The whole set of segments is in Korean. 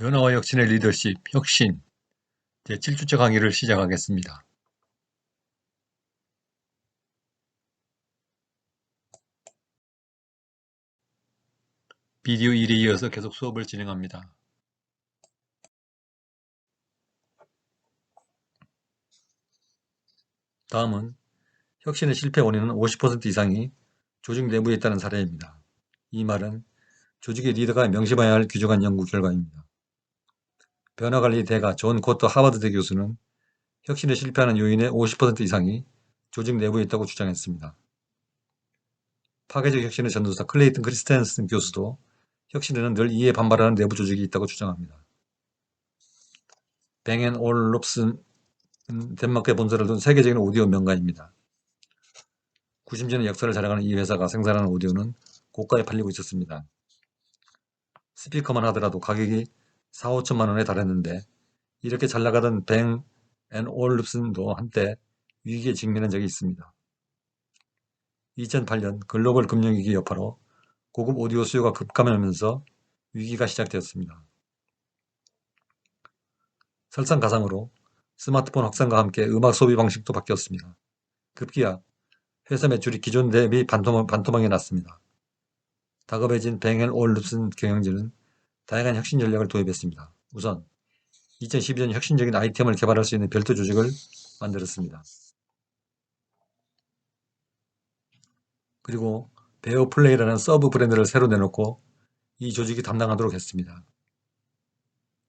변화와 혁신의 리더십, 혁신 제7주차 강의를 시작하겠습니다. 비디오 1에 이어서 계속 수업을 진행합니다. 다음은 혁신의 실패 원인은 50% 이상이 조직 내부에 있다는 사례입니다. 이 말은 조직의 리더가 명심해야 할 귀중한 연구 결과입니다. 변화관리 대가 존 코터 하버드대 교수는 혁신에 실패하는 요인의 50% 이상이 조직 내부에 있다고 주장했습니다. 파괴적 혁신의 전도사 클레이튼 크리스텐슨 교수도 혁신에는 늘 이에 반발하는 내부 조직이 있다고 주장합니다. 뱅앤 올롭슨은 덴마크에 본사를 둔 세계적인 오디오 명가입니다. 90년의 역사를 자랑하는 이 회사가 생산하는 오디오는 고가에 팔리고 있었습니다. 스피커만 하더라도 가격이 4, 5천만 원에 달했는데 이렇게 잘 나가던 뱅앤 올룹슨도 한때 위기에 직면한 적이 있습니다. 2008년 글로벌 금융위기 여파로 고급 오디오 수요가 급감하면서 위기가 시작되었습니다. 설상가상으로 스마트폰 확산과 함께 음악 소비 방식도 바뀌었습니다. 급기야 회사 매출이 기존 대비 반토막이 났습니다. 다급해진 뱅앤 올룹슨 경영진은 다양한 혁신 전략을 도입했습니다. 우선 2012년 혁신적인 아이템을 개발할 수 있는 별도 조직을 만들었습니다. 그리고 베어플레이라는 서브 브랜드를 새로 내놓고 이 조직이 담당하도록 했습니다.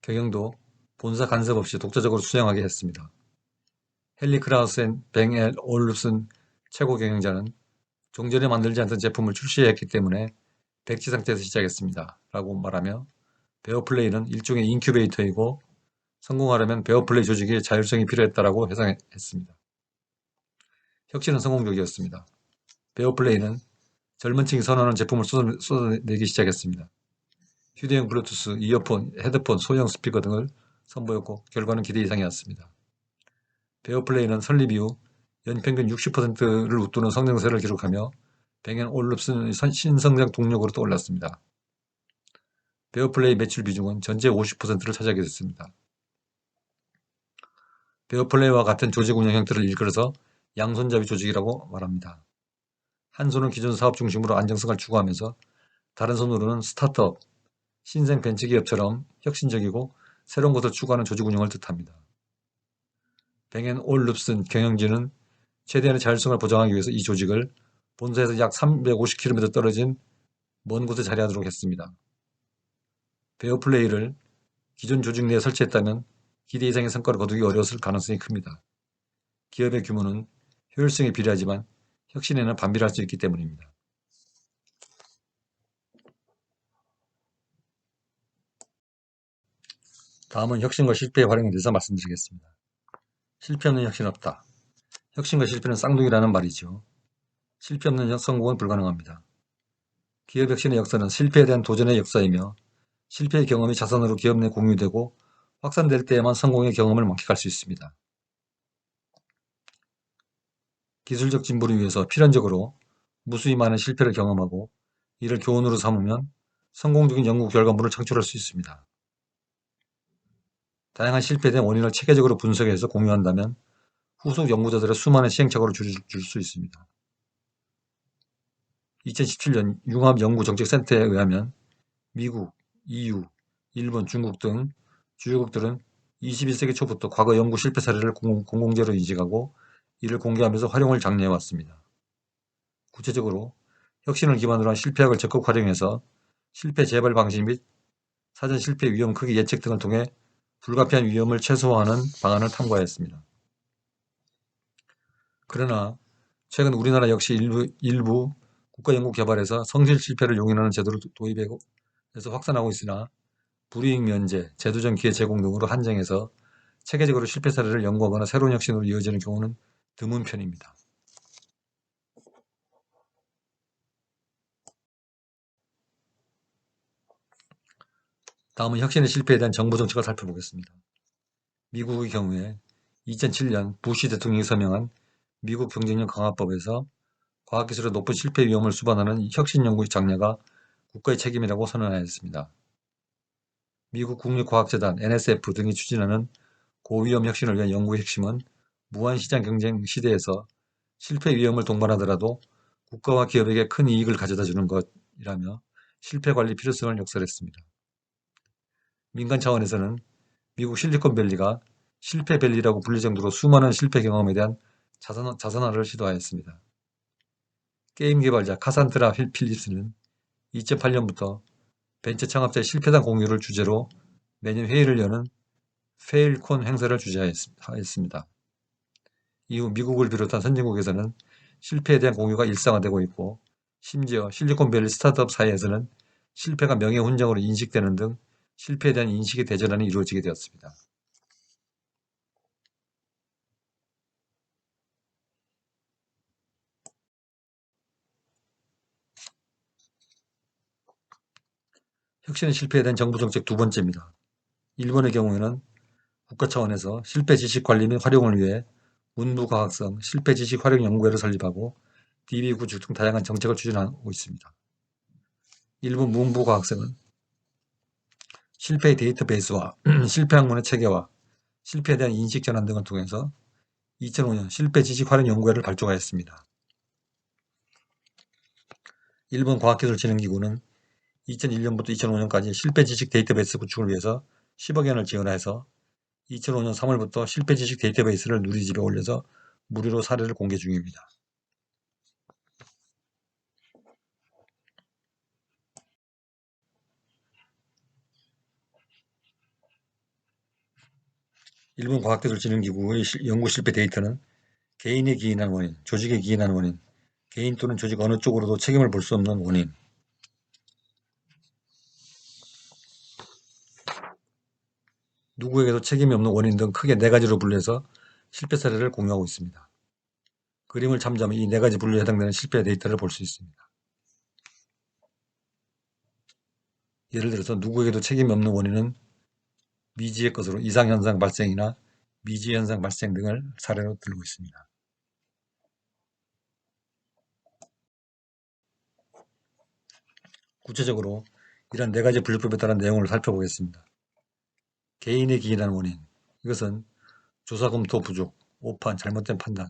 경영도 본사 간섭 없이 독자적으로 수행하게 했습니다. 헨리 크라우스 앤 뱅앤 올룹슨 최고 경영자는 종전에 만들지 않던 제품을 출시했기 때문에 백지 상태에서 시작했습니다. 라고 말하며 베어플레이는 일종의 인큐베이터이고 성공하려면 베어플레이 조직의 자율성이 필요했다라고 해석했습니다. 혁신은 성공적이었습니다. 베어플레이는 젊은 층이 선호하는 제품을 쏟아내기 시작했습니다. 휴대용 블루투스, 이어폰, 헤드폰, 소형 스피커 등을 선보였고 결과는 기대 이상이었습니다. 베어플레이는 설립 이후 연평균 60%를 웃도는 성장세를 기록하며 뱅앤 올룹슨의 신성장 동력으로 떠올랐습니다. 베어플레이 매출 비중은 전체 50%를 차지하게 됐습니다. 베어플레이와 같은 조직 운영 형태를 일컬어서 양손잡이 조직이라고 말합니다. 한 손은 기존 사업 중심으로 안정성을 추구하면서 다른 손으로는 스타트업, 신생 벤처기업처럼 혁신적이고 새로운 것을 추구하는 조직 운영을 뜻합니다. 뱅앤 올룹슨 경영진은 최대한의 자율성을 보장하기 위해서 이 조직을 본사에서 약 350km 떨어진 먼 곳에 자리하도록 했습니다. 베어플레이를 기존 조직 내에 설치했다면 기대 이상의 성과를 거두기 어려웠을 가능성이 큽니다. 기업의 규모는 효율성에 비례하지만 혁신에는 반비례할 수 있기 때문입니다. 다음은 혁신과 실패의 활용에 대해서 말씀드리겠습니다. 실패 없는 혁신 없다. 혁신과 실패는 쌍둥이라는 말이죠. 실패 없는 성공은 불가능합니다. 기업 혁신의 역사는 실패에 대한 도전의 역사이며 실패의 경험이 자산으로 기업 내 공유되고 확산될 때에만 성공의 경험을 만끽할 수 있습니다. 기술적 진보를 위해서 필연적으로 무수히 많은 실패를 경험하고 이를 교훈으로 삼으면 성공적인 연구 결과물을 창출할 수 있습니다. 다양한 실패에 대한 원인을 체계적으로 분석해서 공유한다면 후속 연구자들의 수많은 시행착오를 줄일 수 있습니다. 2017년 융합연구정책센터에 의하면 미국, EU, 일본, 중국 등 주요국들은 21세기 초부터 과거 연구 실패 사례를 공공재로 인식하고 이를 공개하면서 활용을 장려해왔습니다. 구체적으로 혁신을 기반으로 한 실패학을 적극 활용해서 실패 재발 방식 및 사전 실패 위험 크기 예측 등을 통해 불가피한 위험을 최소화하는 방안을 탐구하였습니다. 그러나 최근 우리나라 역시 일부 국가연구개발에서 성실 실패를 용인하는 제도를 도입해서 확산하고 있으나 불이익 면제, 제도적 기회 제공 등으로 한정해서 체계적으로 실패 사례를 연구하거나 새로운 혁신으로 이어지는 경우는 드문 편입니다. 다음은 혁신의 실패에 대한 정부 정책을 살펴보겠습니다. 미국의 경우에 2007년 부시 대통령이 서명한 미국 경쟁력 강화법에서 과학기술의 높은 실패 위험을 수반하는 혁신연구의 장려가 국가의 책임이라고 선언하였습니다. 미국 국립과학재단 NSF 등이 추진하는 고위험 혁신을 위한 연구의 핵심은 무한시장 경쟁 시대에서 실패 위험을 동반하더라도 국가와 기업에게 큰 이익을 가져다주는 것이라며 실패 관리 필요성을 역설했습니다. 민간 차원에서는 미국 실리콘밸리가 실패밸리라고 불릴 정도로 수많은 실패 경험에 대한 자선화를 시도하였습니다. 게임 개발자 카산드라 필립스는 2008년부터 벤처 창업자의 실패담 공유를 주제로 매년 회의를 여는 페일콘 행사를 주재하였습니다. 이후 미국을 비롯한 선진국에서는 실패에 대한 공유가 일상화되고 있고, 심지어 실리콘밸리 스타트업 사이에서는 실패가 명예훈장으로 인식되는 등 실패에 대한 인식의 대전환이 이루어지게 되었습니다. 혁신의 실패에 대한 정부 정책 두 번째입니다. 일본의 경우에는 국가 차원에서 실패 지식 관리 및 활용을 위해 문부과학성 실패 지식 활용 연구회를 설립하고 DB 구축 등 다양한 정책을 추진하고 있습니다. 일본 문부과학성은 실패의 데이터베이스와 실패 학문의 체계화, 실패에 대한 인식 전환 등을 통해서 2005년 실패 지식 활용 연구회를 발족하였습니다. 일본 과학기술진흥기구는 2001년부터 2005년까지 실패 지식 데이터베이스 구축을 위해서 10억 엔을 지원해서 2005년 3월부터 실패 지식 데이터베이스를 누리집에 올려서 무료로 사례를 공개 중입니다. 일본 과학기술진흥기구의 연구 실패 데이터는 개인이 기인한 원인, 조직에 기인한 원인, 개인 또는 조직 어느 쪽으로도 책임을 볼 수 없는 원인, 누구에게도 책임이 없는 원인 등 크게 네 가지로 분류해서 실패 사례를 공유하고 있습니다. 그림을 참조하면 이 네 가지 분류에 해당되는 실패 데이터를 볼 수 있습니다. 예를 들어서 누구에게도 책임이 없는 원인은 미지의 것으로 이상현상 발생이나 미지현상 발생 등을 사례로 들고 있습니다. 구체적으로 이런 네 가지 분류법에 따른 내용을 살펴보겠습니다. 개인의 기인한 원인, 이것은 조사 검토 부족, 오판, 잘못된 판단,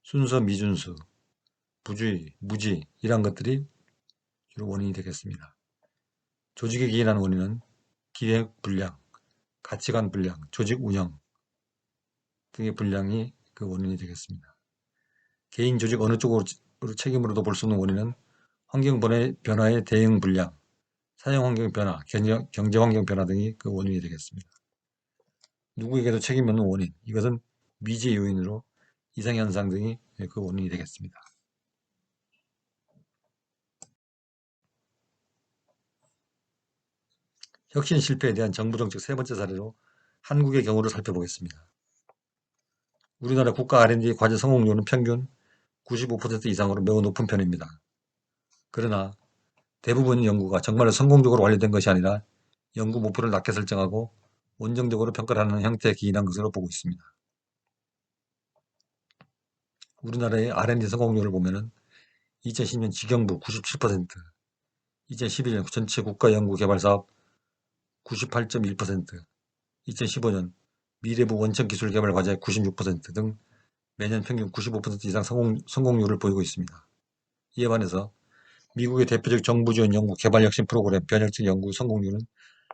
순서 미준수, 부주의, 무지 이러한 것들이 주로 원인이 되겠습니다. 조직에 기인한 원인은 기획 불량, 가치관 불량, 조직 운영 등의 불량이 그 원인이 되겠습니다. 개인 조직 어느 쪽으로 책임으로도 볼 수 없는 원인은 환경 변화의 대응 불량, 사용 환경 변화, 경제 환경 변화 등이 그 원인이 되겠습니다. 누구에게도 책임이 없는 원인, 이것은 미지의 요인으로 이상현상 등이 그 원인이 되겠습니다. 혁신 실패에 대한 정부 정책 세 번째 사례로 한국의 경우를 살펴보겠습니다. 우리나라 국가 R&D 과제 성공률은 평균 95% 이상으로 매우 높은 편입니다. 그러나 대부분 연구가 정말로 성공적으로 완료된 것이 아니라 연구 목표를 낮게 설정하고 원정적으로 평가를 하는 형태에 기인한 것으로 보고 있습니다. 우리나라의 R&D 성공률을 보면 2010년 지경부 97%, 2011년 전체 국가연구개발사업 98.1%, 2015년 미래부 원천기술개발과제 96%등 매년 평균 95% 이상 성공률을 보이고 있습니다. 이에 반해서 미국의 대표적 정부 지원 연구 개발혁신 프로그램 변혁적 연구 성공률은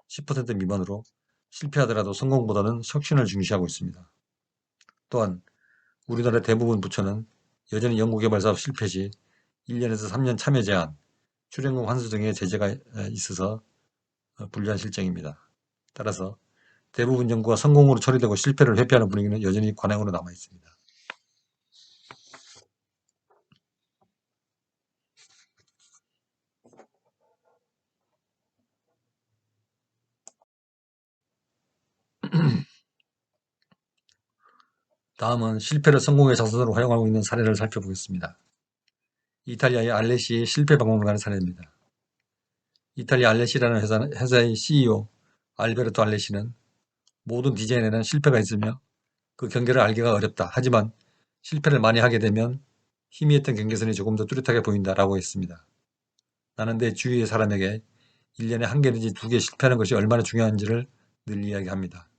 10% 미만으로 실패하더라도 성공보다는 혁신을 중시하고 있습니다. 또한 우리나라 대부분 부처는 여전히 연구개발사업 실패 시 1년에서 3년 참여 제한, 출연금 환수 등의 제재가 있어서 불리한 실정입니다. 따라서 대부분 연구가 성공으로 처리되고 실패를 회피하는 분위기는 여전히 관행으로 남아 있습니다. 다음은 실패를 성공의 자산으로 활용하고 있는 사례를 살펴보겠습니다. 이탈리아의 알레시의 실패 박물관의 사례입니다. 이탈리아 알레시라는 회사의 CEO 알베르토 알레시는 모든 디자인에는 실패가 있으며 그 경계를 알기가 어렵다. 하지만 실패를 많이 하게 되면 희미했던 경계선이 조금 더 뚜렷하게 보인다 라고 했습니다. 나는 내 주위의 사람에게 1년에 1개 내지 2개 실패하는 것이 얼마나 중요한지를 늘 이야기합니다.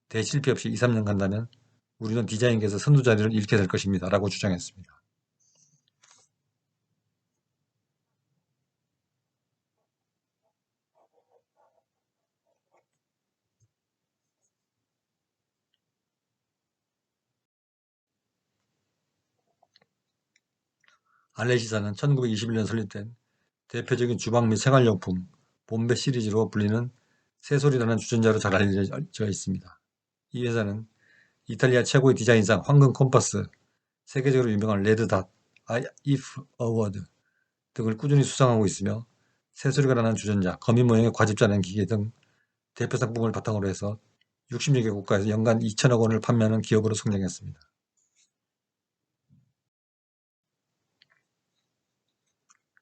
대실패 없이 2, 3년 간다면 우리는 디자인계에서 선두 자리를 잃게 될 것입니다. 라고 주장했습니다. 알레시사는 1921년 설립된 대표적인 주방 및 생활용품 봄베 시리즈로 불리는 새소리라는 주전자로 잘 알려져 있습니다. 이 회사는 이탈리아 최고의 디자인상 황금 콤파스, 세계적으로 유명한 레드닷, IF 어워드 등을 꾸준히 수상하고 있으며 새소리가 나는 주전자, 거미 모양의 과즙 자르는 기계 등 대표 상품을 바탕으로 해서 60여 개 국가에서 연간 2천억 원을 판매하는 기업으로 성장했습니다.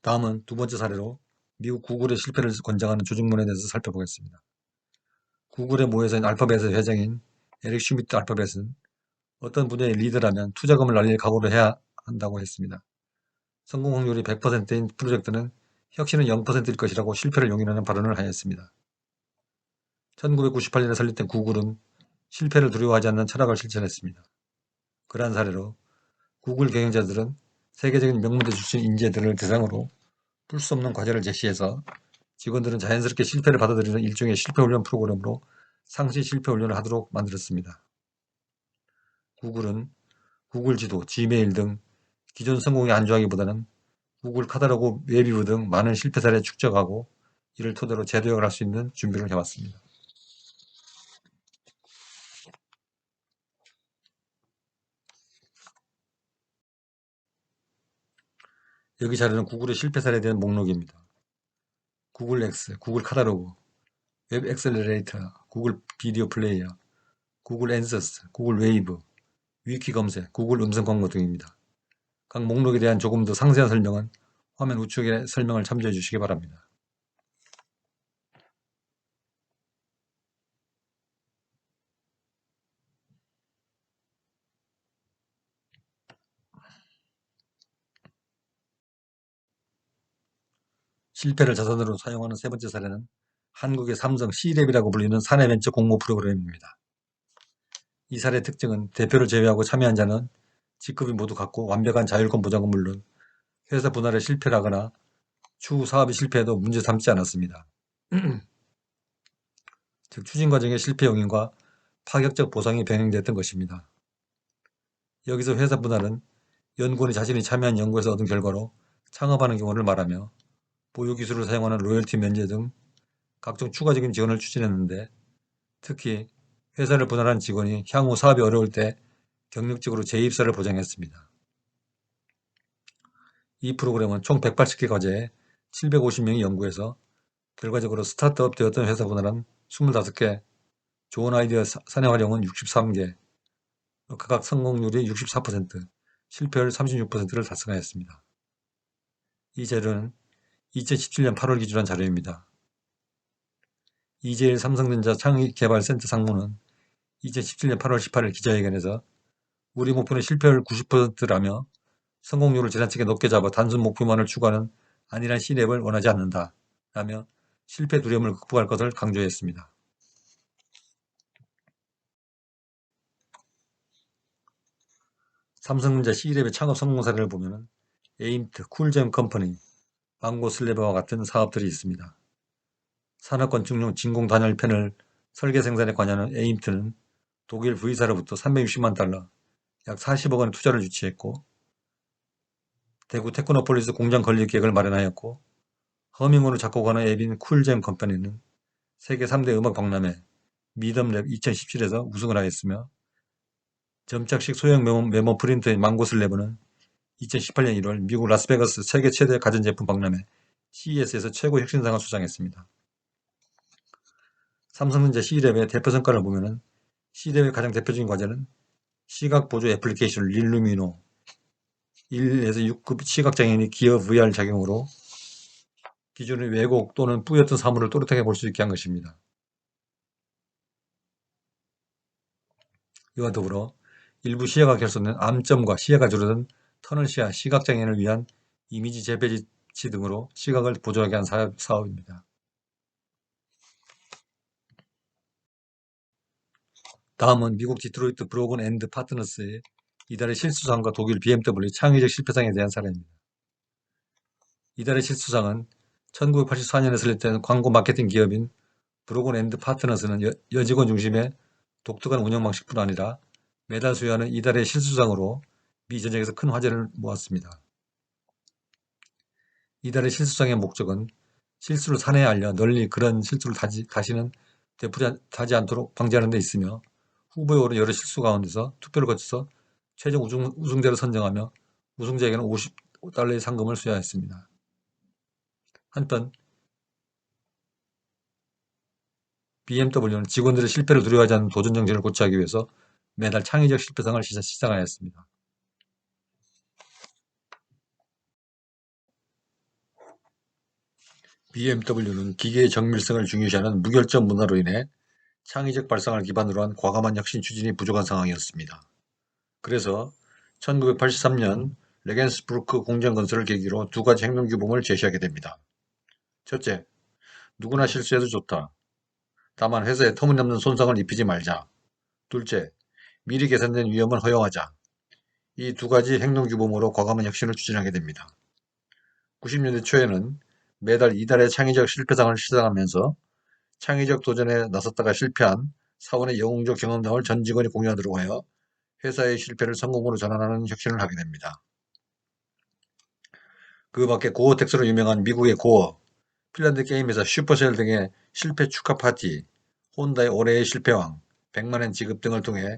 다음은 두 번째 사례로 미국 구글의 실패를 권장하는 조직문에 대해서 살펴보겠습니다. 구글의 모회사인 알파벳의 회장인 에릭 슈미트 알파벳은 어떤 분야의 리더라면 투자금을 날릴 각오를 해야 한다고 했습니다. 성공 확률이 100%인 프로젝트는 혁신은 0%일 것이라고 실패를 용인하는 발언을 하였습니다. 1998년에 설립된 구글은 실패를 두려워하지 않는 철학을 실천했습니다. 그러한 사례로 구글 경영자들은 세계적인 명문대 출신 인재들을 대상으로 풀 수 없는 과제를 제시해서 직원들은 자연스럽게 실패를 받아들이는 일종의 실패훈련 프로그램으로 상시 실패훈련을 하도록 만들었습니다. 구글은 구글 지도, 지메일 등 기존 성공에 안주하기보다는 구글 카탈로그, 웹리뷰 등 많은 실패 사례를 축적하고 이를 토대로 재도약을 할 수 있는 준비를 해왔습니다. 여기 자료는 구글의 실패 사례에 대한 목록입니다. 구글 X, 구글 카탈로그, 웹 엑셀러레이터, 구글 비디오 플레이어, 구글 앤서스, 구글 웨이브, 위키 검색, 구글 음성 광고 등입니다. 각 목록에 대한 조금 더 상세한 설명은 화면 우측의 설명을 참조해 주시기 바랍니다. 실패를 자산으로 사용하는 세 번째 사례는 한국의 삼성 C랩이라고 불리는 사내벤처 공모 프로그램입니다. 이 사례의 특징은 대표를 제외하고 참여한 자는 직급이 모두 같고 완벽한 자율권 보장은 물론 회사 분할에 실패를 하거나 추후 사업이 실패해도 문제 삼지 않았습니다. 즉 추진 과정의 실패 용인과 파격적 보상이 병행됐던 것입니다. 여기서 회사 분할은 연구원이 자신이 참여한 연구에서 얻은 결과로 창업하는 경우를 말하며 보유기술을 사용하는 로열티 면제 등 각종 추가적인 지원을 추진했는데 특히 회사를 분할한 직원이 향후 사업이 어려울 때 경력직으로 재입사를 보장했습니다. 이 프로그램은 총 180개 과제에 750명이 연구해서 결과적으로 스타트업 되었던 회사 분할은 25개, 좋은 아이디어 사내 활용은 63개, 각각 성공률이 64%, 실패율 36%를 달성하였습니다. 이 자료는 2017년 8월 기준한 자료입니다. 이재일 삼성전자 창의개발센터 상무는 2017년 8월 18일 기자회견에서 우리 목표는 실패율 90%라며 성공률을 지나치게 높게 잡아 단순 목표만을 추구하는 안일한 C랩을 원하지 않는다 라며 실패 두려움을 극복할 것을 강조했습니다. 삼성전자 C랩의 창업 성공 사례를 보면 에임트, 쿨잼 컴퍼니, 망고슬래버와 같은 사업들이 있습니다. 산업건축용 진공 단열 펜을 설계 생산에 관여하는 에임트는 독일 V사로부터 360만 달러, 약 40억 원의 투자를 유치했고 대구 테크노폴리스 공장 건립 계획을 마련하였고 허밍으로 작곡하는 앱인 쿨잼 컴퍼니는 세계 3대 음악 박람회 미덤랩 2017에서 우승을 하였으며 점착식 소형 메모 프린터인 망고슬래버는 2018년 1월 미국 라스베가스 세계 최대 가전제품 박람회 CES에서 최고 혁신상을 수상했습니다. 삼성전자 C랩의 대표 성과를 보면 C랩의 가장 대표적인 과제는 시각 보조 애플리케이션 릴루미노 1에서 6급 시각장애인이 기어 VR 작용으로 기존의 왜곡 또는 뿌옇던 사물을 또렷하게 볼 수 있게 한 것입니다. 이와 더불어 일부 시야가 결손된 암점과 시야가 줄어든 터널 시야, 시각장애인을 위한 이미지 재배치 등으로 시각을 보조하게 한 사업입니다. 다음은 미국 디트로이트 브로건 앤드 파트너스의 이달의 실수상과 독일 BMW 창의적 실패상에 대한 사례입니다. 이달의 실수상은 1984년에 설립된 광고 마케팅 기업인 브로건 앤드 파트너스는 여직원 중심의 독특한 운영 방식뿐 아니라 매달 수여하는 이달의 실수상으로 미 전역에서 큰 화제를 모았습니다. 이달의 실수상의 목적은 실수를 사내에 알려 널리 그런 실수를 다시는 되풀이하지 않도록 방지하는 데 있으며 후보에 오른 여러 실수 가운데서 투표를 거쳐서 최종 우승자를 선정하며 우승자에게는 $50의 상금을 수여했습니다. 한편 BMW는 직원들의 실패를 두려워하지 않는 도전 정신을 고취하기 위해서 매달 창의적 실패상을 시상하였습니다. BMW는 기계의 정밀성을 중요시하는 무결점 문화로 인해 창의적 발상을 기반으로 한 과감한 혁신 추진이 부족한 상황이었습니다. 그래서 1983년 레겐스부르크 공장 건설을 계기로 두 가지 행동 규범을 제시하게 됩니다. 첫째, 누구나 실수해도 좋다. 다만 회사에 터무니없는 손상을 입히지 말자. 둘째, 미리 계산된 위험은 허용하자. 이 두 가지 행동 규범으로 과감한 혁신을 추진하게 됩니다. 90년대 초에는 매달 이달의 창의적 실패상을 시상하면서 창의적 도전에 나섰다가 실패한 사원의 영웅적 경험담을 전 직원이 공유하도록 하여 회사의 실패를 성공으로 전환하는 혁신을 하게 됩니다. 그 밖에 고어텍스로 유명한 미국의 고어, 핀란드 게임회사 슈퍼셀 등의 실패 축하 파티, 혼다의 올해의 실패왕, 100만엔 지급 등을 통해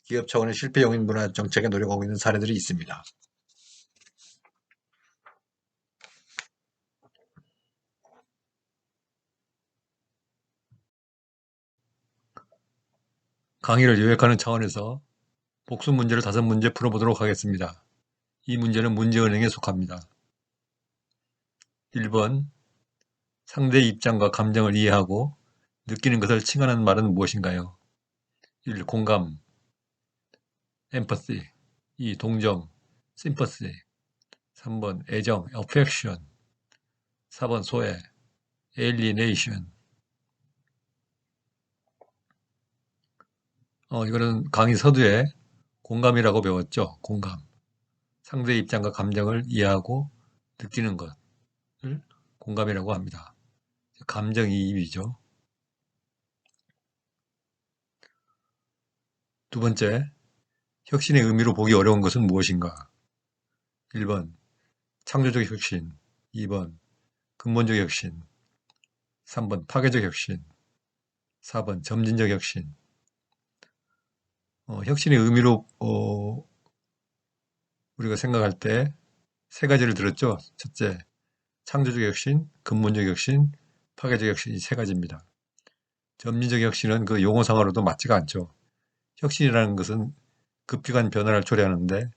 기업 차원의 실패 용인 문화 정책에 노력하고 있는 사례들이 있습니다. 강의를 요약하는 차원에서 복습 문제를 5문제 풀어보도록 하겠습니다. 이 문제는 문제은행에 속합니다. 1번, 상대의 입장과 감정을 이해하고 느끼는 것을 칭하는 말은 무엇인가요? 1. 공감, empathy. 2. 동정, sympathy. 3번 애정, affection. 4번 소외, alienation. 이거는 강의 서두에 공감이라고 배웠죠. 공감. 상대의 입장과 감정을 이해하고 느끼는 것을 공감이라고 합니다. 감정이입이죠. 두 번째, 혁신의 의미로 보기 어려운 것은 무엇인가? 1번, 창조적 혁신. 2번, 근본적 혁신. 3번, 파괴적 혁신. 4번, 점진적 혁신. 혁신의 의미로 우리가 생각할 때 세 가지를 들었죠. 첫째, 창조적 혁신, 근본적 혁신, 파괴적 혁신 이 세 가지입니다. 점진적 혁신은 그 용어상으로도 맞지가 않죠. 혁신이라는 것은 급격한 변화를 초래하는데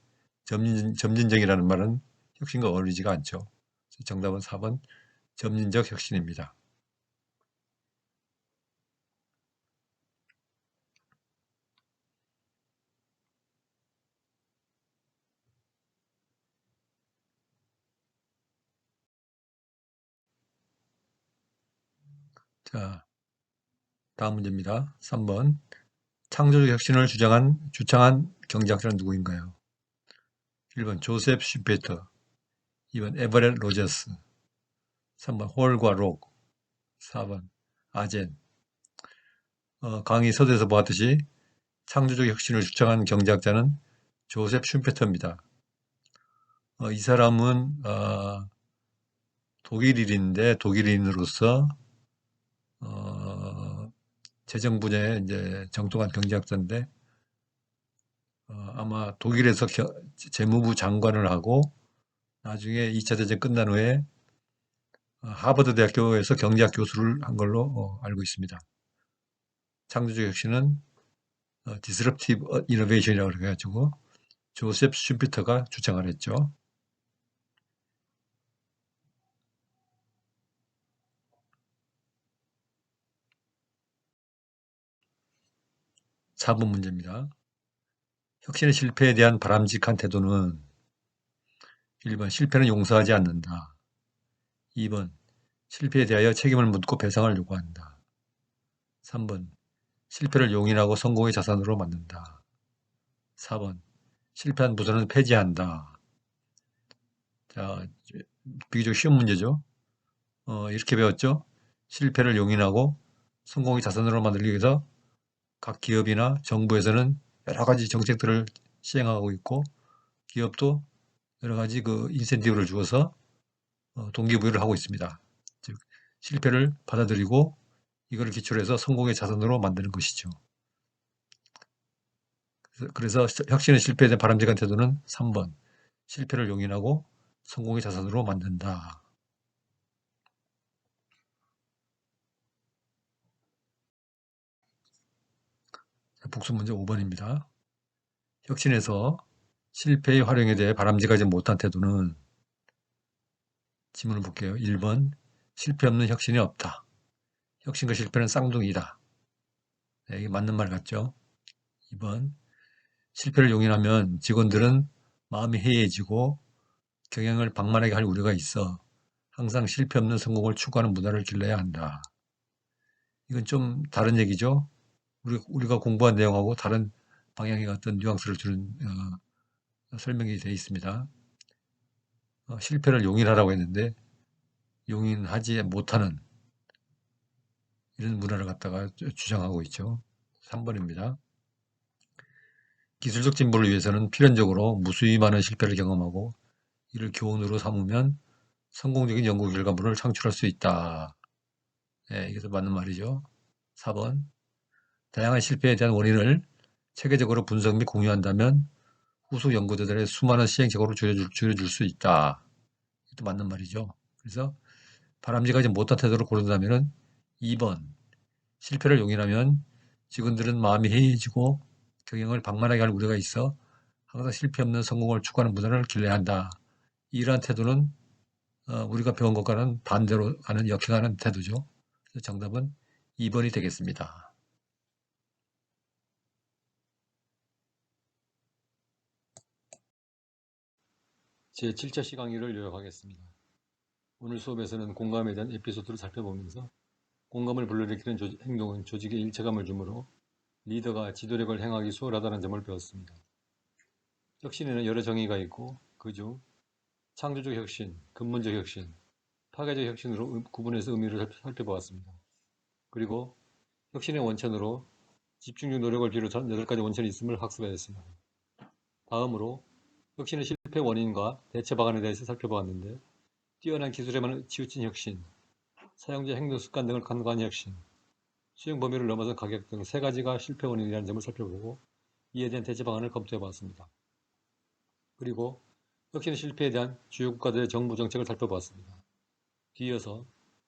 점진적이라는 말은 혁신과 어울리지가 않죠. 정답은 4번 점진적 혁신입니다. 자, 다음 문제입니다. 3번 창조적 혁신을 주창한 경제학자는 누구인가요? 1번 조셉 슈페터, 2번 에버렛 로저스, 3번 홀과 록, 4번 아젠. 강의 서두에서 보았듯이 창조적 혁신을 주창한 경제학자는 조셉 슈페터입니다. 이 사람은 독일인인데 독일인으로서 재정 분야에 이제 정통한 경제학자인데 아마 독일에서 재무부 장관을 하고 나중에 2차 대전 끝난 후에 하버드 대학교에서 경제학 교수를 한 걸로 알고 있습니다. 창조적 혁신은 Disruptive Innovation이라고 그래가지고 조셉 슈피터가 주장을 했죠. 4번 문제입니다. 혁신의 실패에 대한 바람직한 태도는 1번 실패는 용서하지 않는다. 2번 실패에 대하여 책임을 묻고 배상을 요구한다. 3번 실패를 용인하고 성공의 자산으로 만든다. 4번 실패한 부서는 폐지한다. 자, 비교적 쉬운 문제죠. 이렇게 배웠죠. 실패를 용인하고 성공의 자산으로 만들기 위해서 각 기업이나 정부에서는 여러 가지 정책들을 시행하고 있고 기업도 여러 가지 그 인센티브를 주어서 동기부여를 하고 있습니다. 즉 실패를 받아들이고 이거를 기초로 해서 성공의 자산으로 만드는 것이죠. 그래서 혁신의 실패에 대한 바람직한 태도는 3번 실패를 용인하고 성공의 자산으로 만든다. 복습 문제 5번입니다. 혁신에서 실패의 활용에 대해 바람직하지 못한 태도는 지문을 볼게요. 1번 실패 없는 혁신이 없다. 혁신과 실패는 쌍둥이다. 네, 이게 맞는 말 같죠? 2번 실패를 용인하면 직원들은 마음이 해이해지고 경영을 방만하게 할 우려가 있어 항상 실패 없는 성공을 추구하는 문화를 길러야 한다. 이건 좀 다른 얘기죠. 우리가 공부한 내용하고 다른 방향의 어떤 뉘앙스를 주는 설명이 되어 있습니다. 실패를 용인하라고 했는데 용인하지 못하는 이런 문화를 갖다가 주장하고 있죠. 3번입니다. 기술적 진보를 위해서는 필연적으로 무수히 많은 실패를 경험하고 이를 교훈으로 삼으면 성공적인 연구 결과물을 창출할 수 있다. 네, 이게 더 맞는 말이죠. 4번 다양한 실패에 대한 원인을 체계적으로 분석 및 공유한다면 후속 연구자들의 수많은 시행착오를 줄여줄 수 있다. 이것도 맞는 말이죠. 그래서 바람직하지 못한 태도를 고른다면 2번 실패를 용인하면 직원들은 마음이 해이해지고 경영을 방만하게 할 우려가 있어 항상 실패 없는 성공을 추구하는 문화를 길러야 한다. 이러한 태도는 우리가 배운 것과는 반대로 가는 역행하는 태도죠. 그래서 정답은 2번이 되겠습니다. 제7차 시강의를 요약하겠습니다. 오늘 수업에서는 공감에 대한 에피소드를 살펴보면서 공감을 불러일으키는 행동은 조직에 일체감을 주므로 리더가 지도력을 행하기 수월하다는 점을 배웠습니다. 혁신에는 여러 정의가 있고 그중 창조적 혁신, 근본적 혁신, 파괴적 혁신으로 구분해서 의미를 살펴보았습니다. 그리고 혁신의 원천으로 집중력 노력을 비롯한 8가지 원천이 있음을 학습하였습니다. 다음으로 혁신의 실패 원인과 대처 방안에 대해서 살펴보았는데 뛰어난 기술에만 치우친 혁신, 사용자 행동 습관 등을 간과한 혁신, 수용 범위를 넘어선 가격 등 3가지가 실패 원인이라는 점을 살펴보고 이에 대한 대처 방안을 검토해봤습니다. 그리고 혁신의 실패에 대한 주요 국가들의 정부 정책을 살펴보았습니다. 뒤이어서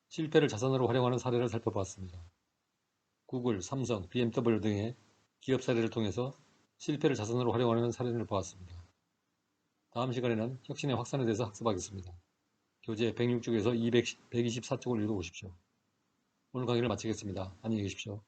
실패를 자산으로 활용하는 사례를 살펴보았습니다. 구글, 삼성, BMW 등의 기업 사례를 통해서 실패를 자산으로 활용하는 사례를 보았습니다. 다음 시간에는 혁신의 확산에 대해서 학습하겠습니다. 교재 106쪽에서 124쪽을 읽어보십시오. 오늘 강의를 마치겠습니다. 안녕히 계십시오.